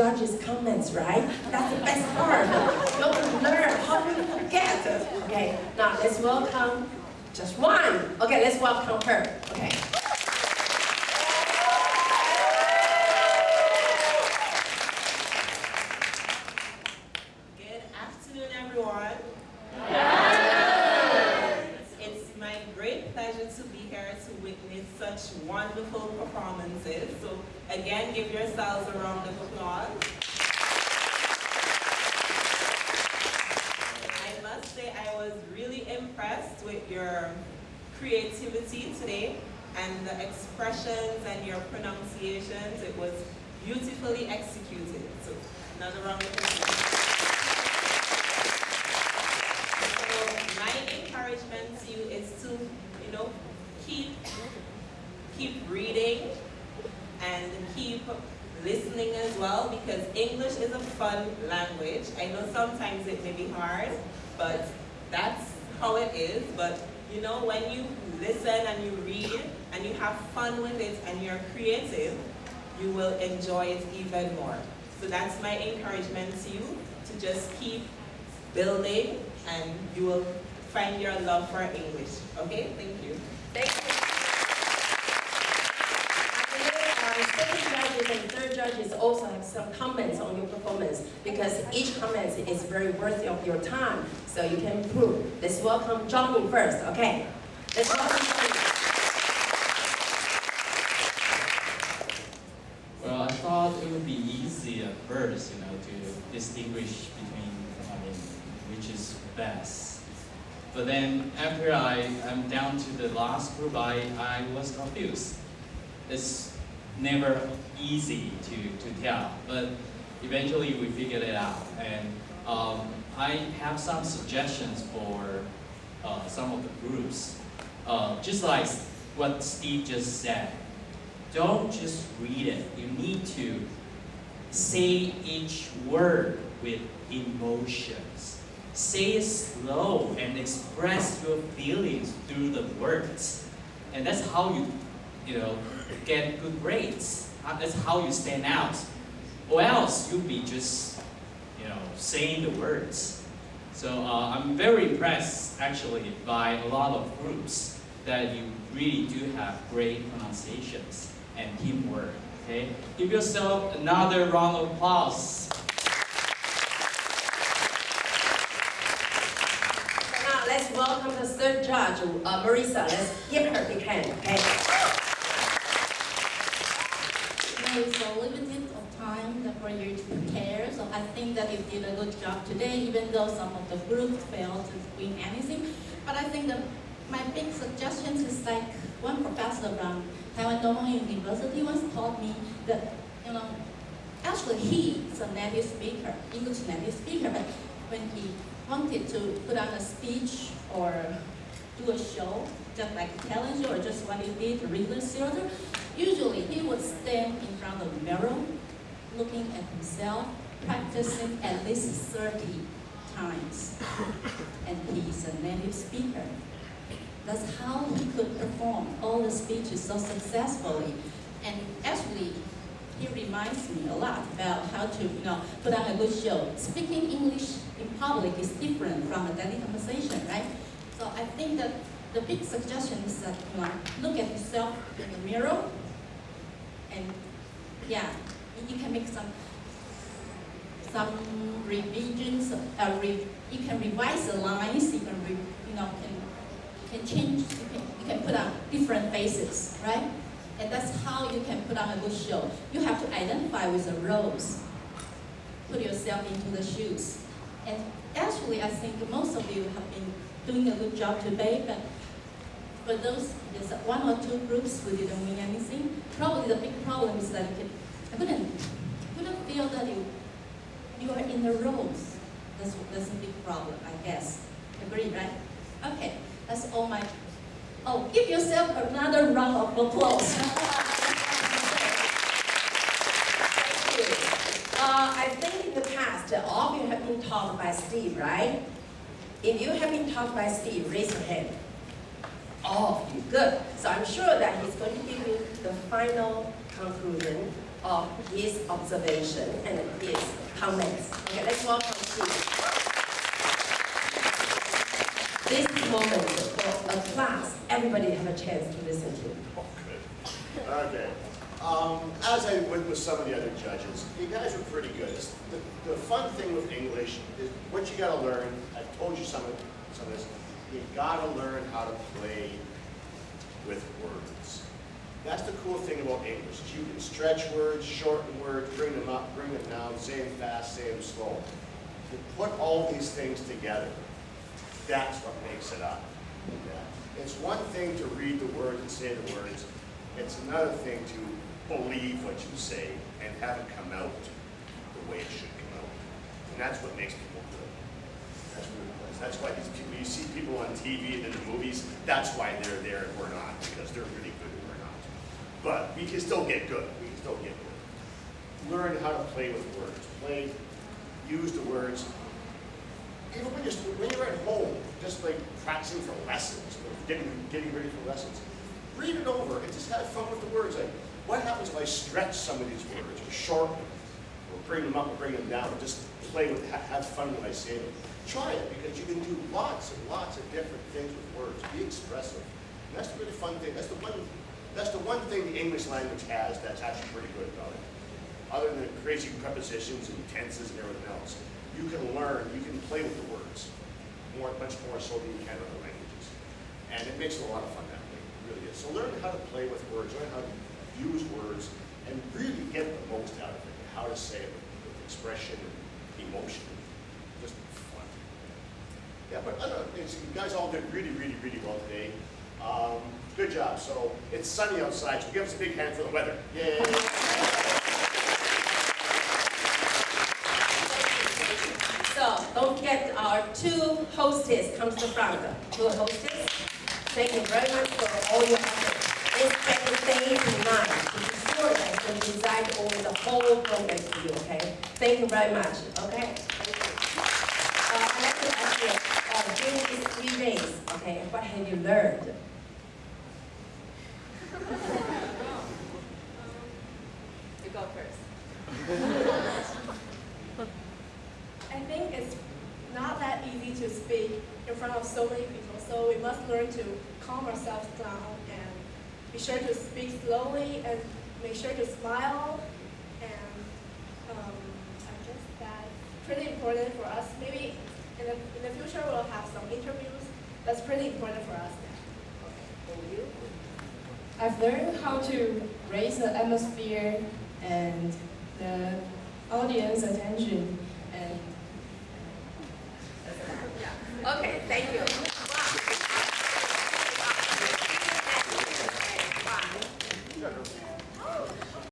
Judges' comments, right? That's the best part. You can learn how to forget. Okay, now let's welcome just one. Okay, let's welcome her. Okay. Good afternoon, everyone. It's my great pleasure to be here to witness such wonderful performances. So again, give yourselves a round of applause. I must say I was really impressed with your creativity today and the expressions and your pronunciations. It was beautifully executed. So another round of applause. My encouragement to you is to, keep reading and keep listening as well, because English is a fun language. I know sometimes it may be hard, but that's how it is. But when you listen and you read and you have fun with it and you're creative, you will enjoy it even more. So that's my encouragement to you, to just keep building and you will find your love for English. Okay, thank you. Thank you. Our second judges and third judges also have some comments on your performance, because each comment is very worthy of your time, so you can improve. Let's welcome Johnny first, okay? Let's welcome Johnny. Well, I thought it would be easy at first, to distinguish between, which is best. But then after I'm down to the last group, I was confused. It's never easy to tell, but eventually we figured it out. And I have some suggestions for some of the groups. Just like what Steve just said, don't just read it. You need to say each word with emotions. Say it slow and express your feelings through the words. And that's how you get good grades. That's how you stand out. Or else you'll be just, saying the words. So I'm very impressed, actually, by a lot of groups that you really do have great pronunciations and teamwork. Okay? Give yourself another round of applause. Now let's welcome the third judge, Marisa. Let's give her a big hand, okay? It's a limited of time for you to prepare, so I think that you did a good job today, even though some of the groups failed to win anything. But I think that my big suggestion is like one professor from Taiwan Normal University once taught me that, actually he's a native speaker, English native speaker, but when he wanted to put on a speech or do a show, just like a talent show or just what he did, read the theater, usually he would stand in front of the mirror, looking at himself, practicing at least 30 times. And he's a native speaker. That's how he could perform all the speeches so successfully. And actually, he reminds me a lot about how to, put on a good show. Speaking English in public is different from a daily conversation, right? So I think that the big suggestion is that, look at yourself in the mirror, and you can make some revisions. You can revise the lines. You can change. You can put on different faces, right? And that's how you can put on a good show. You have to identify with the roles. Put yourself into the shoes. And actually, I think most of you have been doing a good job today, but for those, there's one or two groups who didn't win anything. Probably the big problem is that I couldn't feel that you are in the roles. That's a big problem, I guess. Agree, right? Okay, that's all my. Oh, give yourself another round of applause. Thank you. I think in the past, all of you have been taught by Steve, right? If you have been taught by Steve, raise your hand. All of you, good. So I'm sure that he's going to give you the final conclusion of his observation and his comments. Okay, let's welcome Steve. This moment for a class, everybody have a chance to listen to. Oh, good. Okay. As I went with some of the other judges, you guys were pretty good. The fun thing with English is what you got to learn. I've told you some of this. You got to learn how to play with words. That's the cool thing about English. Is you can stretch words, shorten words, bring them up, bring them down, say them fast, say them slow. You put all these things together. That's what makes it up. Yeah. It's one thing to read the words and say the words. It's another thing to believe what you say and have it come out the way it should come out. And that's what makes people good. That's what it does. That's why these people, you see people on TV and in the movies, that's why they're there and we're not, because they're really good and we're not. But we can still get good. We can still get good. Learn how to play with words. Use the words. Even when you're at home, just like practicing for lessons, or getting ready for lessons, read it over and just have fun with the words. Like, what happens if I stretch some of these words, or shorten them, or bring them up, or bring them down, or just play with, have fun when I say them. Try it, because you can do lots and lots of different things with words. Be expressive. And that's the really fun thing. That's the one thing the English language has that's actually pretty good about it. Other than crazy prepositions and tenses and everything else. You can learn, you can play with the words, much more so than you can other languages. And it makes it a lot of fun that way, it really is. So learn how to play with words, learn how to use words, and really get the most out of it, how to say it with expression and emotion. Just fun. Yeah, but I don't know, you guys all did really, really, really well today. Good job. So it's sunny outside, so give us a big hand for the weather. Yay! So don't forget our two hostess comes to front. Two hostess. Thank you very much for all your efforts. Let's spend the day tonight to be sure that we design over the whole program for you, okay? Thank you very much, okay? I'd like to ask you, during these 3 days, okay, what have you learned? You go first. I think it's not that easy to speak in front of so many people, so we must learn to calm ourselves down and be sure to speak slowly and make sure to smile. And I guess that's pretty important for us. Maybe in the future we'll have some interviews. That's pretty important for us now. Okay, thank you. I've learned how to raise the atmosphere and the audience attention and Okay, thank you.